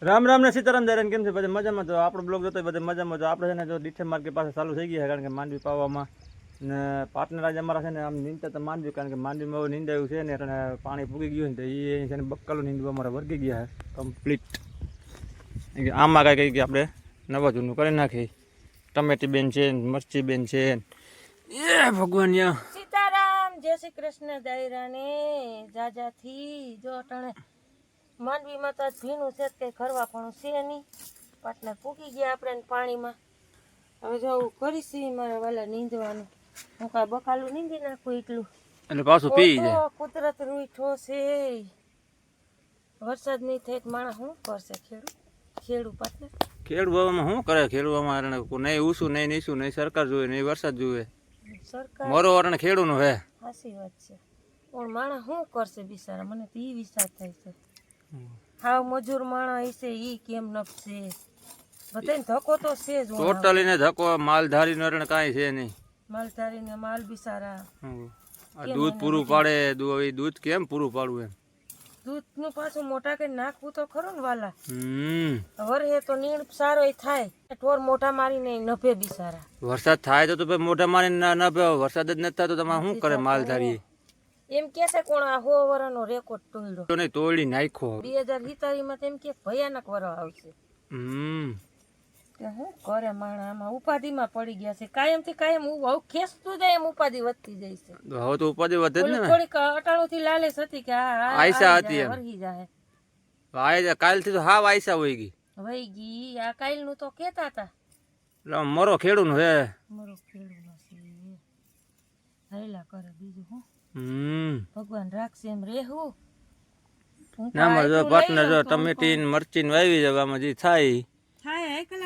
રામ રામ ને સીતારામ દરેન કેમ છે બધા મજામાં? તો આપણો બ્લોગ જોતો બધા મજામાં. તો આપણે છે ને જો ડીઠે માર્કેટ પાસે ચાલુ થઈ ગયા છે, કારણ કે માંડવી પાવામાં ને પાર્ટનર આજે અમારા છે ને આમ નીંદતા તો માંડવી, કારણ કે માંડવીમાં એવું નીંદાયું છે ને એટલે પાણી પૂગી ગયું ને તો એ છે ને બક્કલું નીંદવા અમારા વર્ગી ગયા છે કમ્પ્લીટ. આમાં કાંઈ કંઈ આપણે નવા જૂનું કરી નાખી. ટમેટી બેન છે, મરચી બેન છે, એ ભગવાન સીતારામ, જય શ્રી કૃષ્ણ. દાયરાને જાજાથી જો અટાણે માંડવીમાં તો ભીનું છે, કઈ કરવા પણ છે નહીં. પાટલા પૂકી ગયા આપણે પાણીમાં. હવે જો કરીશી મારા વાલા નીંદવાનું. હું કાંઈ બકાલું નીંદી નાખું એટલું એટલે પાછું પી જાય. કુદરત રૂઠો છે. વરસાદ નહીં થાય તો માણસ શું કરશે? ખેડૂ પાટલે ખેડવામાં શું કરે? ખેડવામાં નહીં ઊંચું નહીં નીચું નહીં, સરકાર જોવે નહીં વરસાદ જોવે. સરકાર મોરો વરણ ખેડૂતનું હે. સાચી વાત છે, પણ માણસ શું કરશે બિચારા? મને તો એ વિચાર થાય છે. હાવ મજૂર માણસ હશે ઈ કેમ નપશે? બધાને ધક્કો તો છે જ. ટોટલી ને ધક્કો માલધારી નો કાંઈ છે નહીં. માલધારી ને માલ બિચારા દૂધ પૂરું પાડે, દૂધ કેમ પૂરું પાડવું એમ? દૂધ નું પાછું મોટા કઈ નાખવું તો ખરું ને વાલા. વરહે તો નીણ સારો થાય, ઢોર મોટા મારીને નભે બિચારા. વરસાદ થાય તો મોટા મારીને નભે. વરસાદ જ નથી થતો તમારે શું કરે માલધારી? એમ કે છે કોણ આ 100 વર્ષનો રેકોર્ડ તોડ્યો નહીં, તોડી નાખ્યો. 2047 માં તેમ કે ભયાનક વરસ આવશે. શું કરે માણા? આમાં ઉપાધિમાં પડી ગયા છે. કાયમ ખેંચતું જાય એમ ઉપાધિ વધતી જાય છે. હવે તો ઉપાધિ વધે જ ને. થોડીક અટાણું થી લાલચ હતી કે આયસા હતી એમ. વરહી જાય. કાલ થી તો હાવ આયસા વહી ગઈ. આ કાલ નું તો કેતા હતા મરો ખેડૂ નું હે. મરો ખેડૂ છે. હૈલા કરે બીજું હું. ભગવાન રાખશે એમ રેહું. ના જો પાર્ટનર જો ટમેટી મરચી વાવી જવામાં જે થાય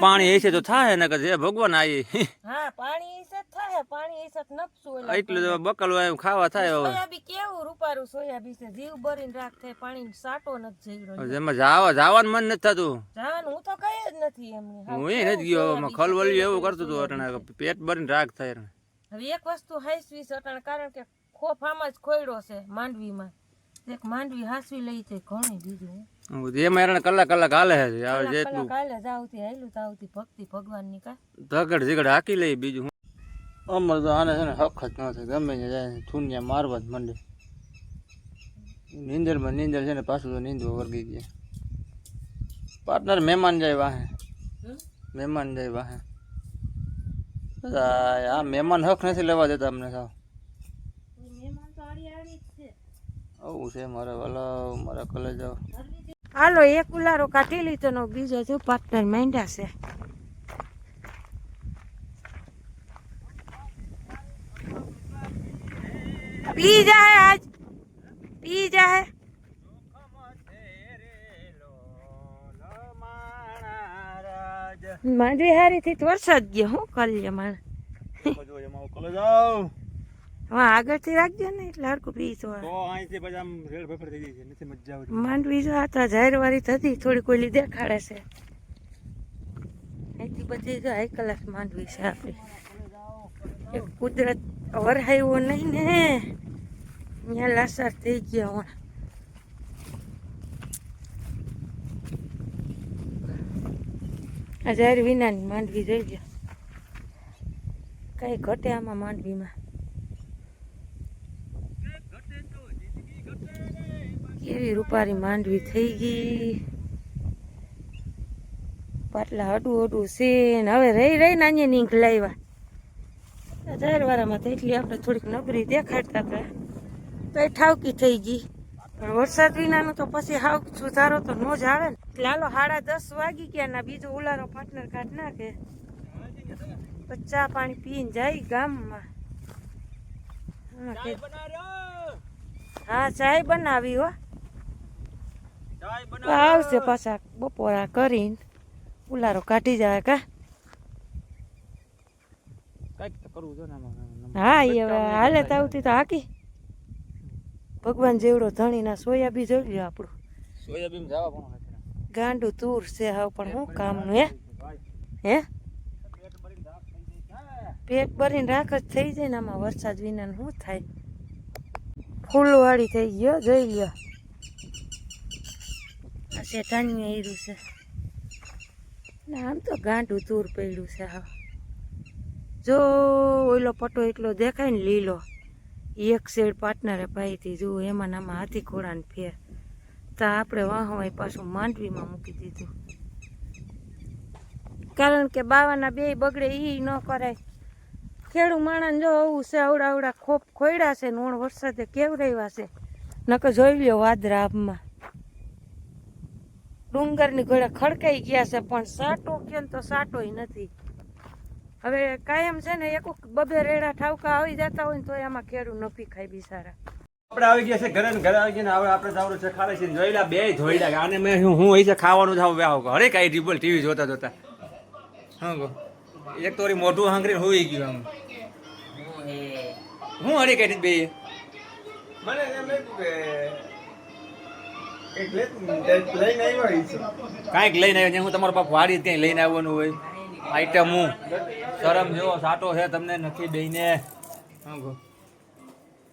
પાણી હશે તો થાય ને કે ભગવાન આવી. હા, પાણી હશે થાય. પાણી હશે નપશું એટલે જો બકલું એમ ખાવા થાય. સોયાબી કેવું રૂપારું સોયાબી છે, જીવ ભરીને રાખ થાય. પાણી સાટો નથી જઈ એમાં જવાનું મન નથી થતું. જવાનું હું તો કઈ જ નથી એમની. હું એ નથી ગયો. ખલવલ્યું એવું કરતું હતું અટાણે પેટ ભરીને રાખ થાય. હવે એક વસ્તુ હાઈસવી છે અટાણે, કારણ કે ખોફ આમાં જ ખોયડો છે માંડવીમાં. એક માંડવી હાસવી લઈ તો ઘણી બીજું એમાં કલાક હાલે છે. કાલે જાવતી હાયલું તાવતી ભક્તિ ભગવાન ની કા ધગડ ઝીગડ હાકી લઈ. બીજું અમર તો આને છે ને હક જ ન થાય. ગમે ને જાય થૂનિયા મારવા જ માંડે. નીંદર છે ને પાછું તો નીંદવા વર્ગી ગયા. પાર્ટનર મહેમાન જાય વાહે. આ મહેમાન હક નથી લેવા દેતા અમને. સાવ આવું છે મારા વાલા, મારા કલે જાઓ. હાલો, એક ઉલારો કાઢી લીધો નો બીજો જો પાર્ટનર માંડ્યા છે. પી જાય આજ, પી જાય. માંડવી હારી થી વરસાદ ગયો. શું કરીએ માણસ? હા, આગળથી રાખજો ને એટલે હરકું પીતો. માંડવી જો આ તો જાહેરવારી થતી થોડી કોઈ દેખાડે છે. અહીંથી બધી જો હાઈ ક્લાસ માંડવી છે આપણી. એક કુદરત વરહાયો નહીં ને અહીંયા લાસાર થઈ ગયા. આ જાહેર વિનાની માંડવી જોઈ ગયો. કઈ ઘટે આમાં માંડવીમાં? કેવી રૂપારી માંડવી થઈ ગઈ. પાટલા અડું છે ને હવે રહી ને અહીંયા નીંગ લાવ્યા. જાહેરવાળામાં તો એટલી આપણે થોડીક નબળી દેખાડતા હતા તો એ ઠાવકી થઈ ગઈ. પણ વરસાદ વિનાનું તો પછી હાવ સુધારો તો નો જ આવે ને. લાલો 10:30 વાગી ગયા ના બીજો ઉલારો પાર્ટનર કાઢ નાખે. ચા પાણી પીને જાય ગામમાં. હા, ચાય બનાવી હો. આવશે પાછા બપોરા કરીને ઉલારો કાઢી જાય કા. હા, એ હવે હાલે તાવતી તો હાકી. ભગવાન જેવડો ધણી ના સોયાબી જોઈ લ્યો આપણું. સોયાબીન જવા પણ ગાંડું તૂર છે હાવ, પણ શું કામનું હે? પેટ ભરીને રાખ જ થઈ જાય ને. આમાં વરસાદ વિના શું થાય? ફૂલવાળી થઈ ગયો જોઈ લ્યો. આ શેઠાણી હીરું છે. ને આમ તો ગાંઠું તૂર પડ્યું છે હા. જો ઓલો પટો એટલો દેખાય ને લીલો, એક શેડ પાર્ટનરે પાઈથી જુઓ એમાં આમાં હાથી ઘોડાને ફેર, તો આપણે વાહવાય પાછું માંડવીમાં મૂકી દીધું. કારણ કે બાવાના બે બગડે એ ન કરાય. ખેડૂ માણસ જો આવું છે, આવડા આવડા ખોપ ખોયડા છે ને ઓણ વરસાદે કેવરાવ્યા છે. નકર જોઈ લ્યો વાદરા આબમાં ડુંગરની ઘોડે ખડકાઈ ગયા છે, પણ સાટો કે તો સાટોય નથી. હવે કાયમ છે ને એક બબે રેડા ઠાવકા આવી જતા હોય ને તો એમાં ખેડૂ નફી ખાય બિચારા. આપણે આવી ગયા છે ઘરે ને ઘરે આવી ગયા ને હવે આપણે જવાનું છે ખાલે છે જોઈલા બે ધોઈલા આને મેં હું હોય છે ખાવાનું જ આવું હરે કાંઈ ટીબલ ટીવી જોતા જોતા હા ગો એક તો મોઢું હાંકરીને હોઈ ગયું આમ હું હરે કાંઈ બે મને એમ લાગ્યું કે કાંઈક લઈને આવ્યો હું તમારો બાપ વાડી ક્યાંય લઈને આવવાનું હોય આઈટમ હું શરમ જેવો સાટો છે તમને નથી દઈને હા ગો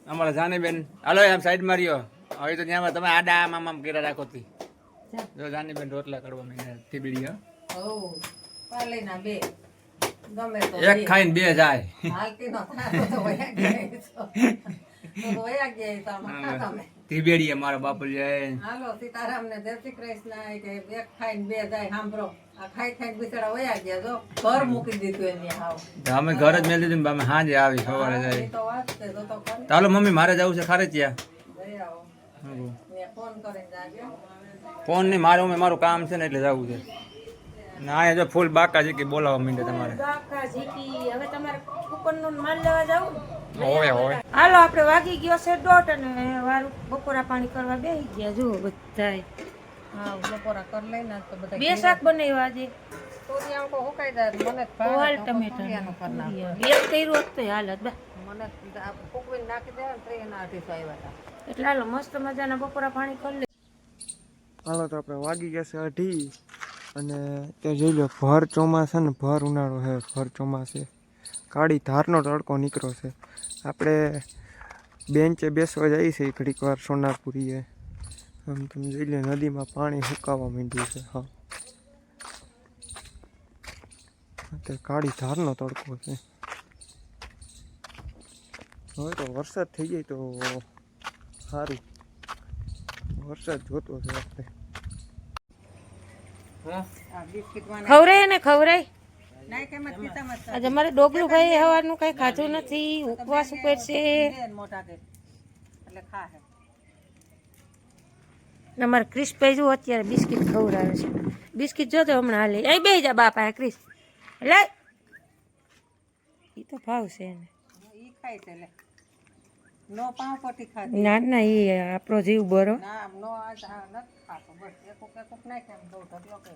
અમારા જાની બેન હાલો આમ સાઈડ માર્યો હવે તો ત્યાં તમે આડા આમ આમ કર્યા રાખો તી જો જાની બેન રોટલા કરવા માંડ્યા થીબડી એક ખાઈને બે જાય થીબેડી મારા બાપુ જાય હાલો સીતારામ ને જય શ્રી કૃષ્ણ કે એક ખાઈને બે જાય સાંભળો આ ખાઈ ખાઈને બિચારા વયા ગયા જો ઘર મૂકી દીધું એની હાવ અમે ઘર જ મેલી દીધું અમે હાંજે આવી સવારે જાય તો વાત છે તો કરી ચાલો મમ્મી મારે જવું છે ખારેચિયા જઈ આવો મેં ફોન કરીને જાજો ફોન નહીં મારું મારું કામ છે ને એટલે જવું છે ના જો ફૂલ બાકા છે કે બોલાવવા માંડે તમારે બાકા ઝીકી હવે તમારે કુપનનો માલ લેવા જાવ હોય હોય હાલો આપણે વાગી ગયો છે 1:30 અને વારું બપોરા પાણી કરવા બેસી ગયા જુઓ બધાય. હા બપોરા કરી લઈને તો બધા બે શાક બનાવ્યા આજે, તોરી આમ કો હુકાઈ જાય મને કોલ ટમેટા એક કર્યું હોત તો હાલત બા. મને ફૂકવીને નાખી દેવા ને એના 250 આવ્યા હતા એટલે હાલો મસ્ત મજાના બપોરા પાણી કરી લે. હાલો તો આપણે વાગી ગયા છે 2:30 અને તે જોઈ લો ભર ચોમાસા ને ભર ઉનાળો છે. ભર ચોમાસે કાળી ધારનો તડકો નીકળ્યો છે. આપણે બેન્ચે બેસવા જઈએ છીએ ઘડીક વાર સોનારપુરીએ. આમ તમે જોઈ લો નદીમાં પાણી સુકાવા માંડ્યું છે. હા અત્યારે કાળી ધારનો તડકો છે. હવે તો વરસાદ થઈ જાય તો સારું, વરસાદ જોતો છે આપણે. આ બિસ્કિટ માં ખવરાય ને ખવરાય. નાઈ કે મત પીતામાં આજે મારે ડોગલું ભાઈ સવારનું કઈ ખાધું નથી, ઉપવાસ ઉપર છે. મોટા કે એટલે ખા હે ને મારે ક્રિશભાઈ જો અત્યારે બિસ્કિટ ખવડાવે છે. બિસ્કિટ જોતો હમણાં હાલે એ બે જા બાપા ક્રિશ લે એ તો ભાવ છે એને ઈ ખાય છે લે નો પાવ પટી ખાધી ના ના એ આપણો જીવ બરો. ના નો આજ નથી ખાતો બસ એક નાખે એમ દઉં ઢગલો કે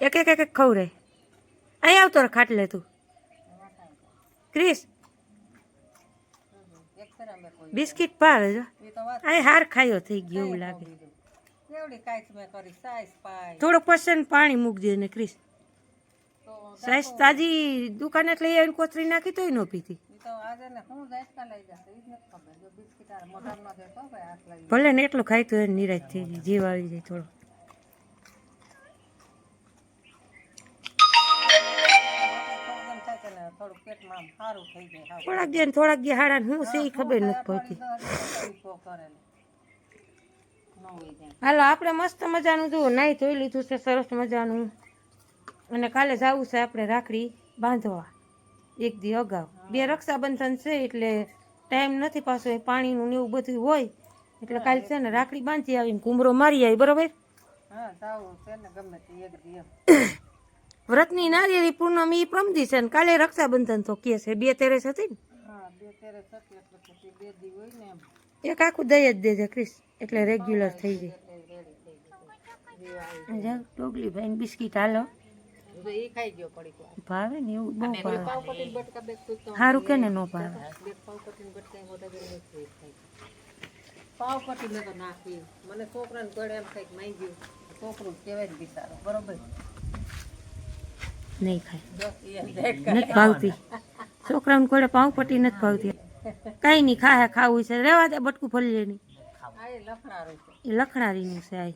એક એક એક ખવરાય. અહીં આવતો રે ખાટલે તું ક્રિશ એક તરફ મેં કોઈ બિસ્કિટ ભાવે જો એ તો વાત અહીં હાર ખાયો થઈ ગયો એવું લાગે. કેવડી કાઈસ મેં કરી સાઈઝ પાઈ થોડો પસંદ પાણી મૂકજે ને ક્રિશ. તો સાઈઝ તાજી દુકાને લઈ આવીને કોથરી નાખી તોય ન પીતી. ઈ તો આજે ને હું જાઈસકા લઈ જશે ઈ જ નથી ખબર જો બિસ્કિટ આ મોઢા માં દેતો ભાઈ હાથ લઈ ભલે ને એટલું ખાય તો એને નિરાશ થઈ જાય, જીવ આવી જાય થોડો. પ્રોબ્લેમ થાય કે ને થોડું પેટમાં આમ સારું થઈ જાય હાવ થોડાક દે ને થોડાક દે હાડા હું છે એ ખબર નથી પડતી. કરેલું ન હોય જાય હાલો આપણે મસ્ત મજાનું જુઓ નાહી ધોઈ લીધું છે સરસ મજાનું, અને કાલે જવું છે આપણે રાખડી બાંધવા એક દી અગાઉ. બે રક્ષાબંધન છે એટલે ટાઈમ નથી પાછો એ પાણીનું ને એવું બધું હોય એટલે કાલે છે ને રાખડી બાંધી આવીને ઘૂમરો મારી આવી બરોબર. હા જાવું છે ને ગમે તે એક દી વ્રતની નારિયેળી પૂનમ એ પ્રમદી છે ને કાલે રક્ષાબંધન તો કે છે 2 તેરસ હતી ને. હા 2 તેરસ હતી એટલે પછી 2 દી હોય ને એમ એક આખું દઈ જ દેજે ક્રિશ એટલે રેગ્યુલર થઈ જાય. જાઓ ડોગલી ભાઈ બિસ્કિટ હાલો તો ઈ ખાઈ ગયો પડી કો ભાવે ને એવું બહુ ભાવે. પાવ પટીન બટકા બે તો સારું કે ને નો ભાવે. બે પાવ પટીન બટકા મોટા જેવું નથી ખાઈ પાવ પટી મેં તો નાખી મને છોકરાને ગળે એમ થાય કે માઈ ગયું છોકરું કહેવાય ને બિચારો બરોબર નહીં ખાય જો ઈ એમ દેખ નથી ભાવતી છોકરાઓને કોઈ પાઉં પટ્ટી નથી ભાવતી. કઈ નહીં ખાય ખાવું છે રેવા દે બટકું ફરી લે નહીં આ એ લખણારું છે એ લખણારીનું છે આ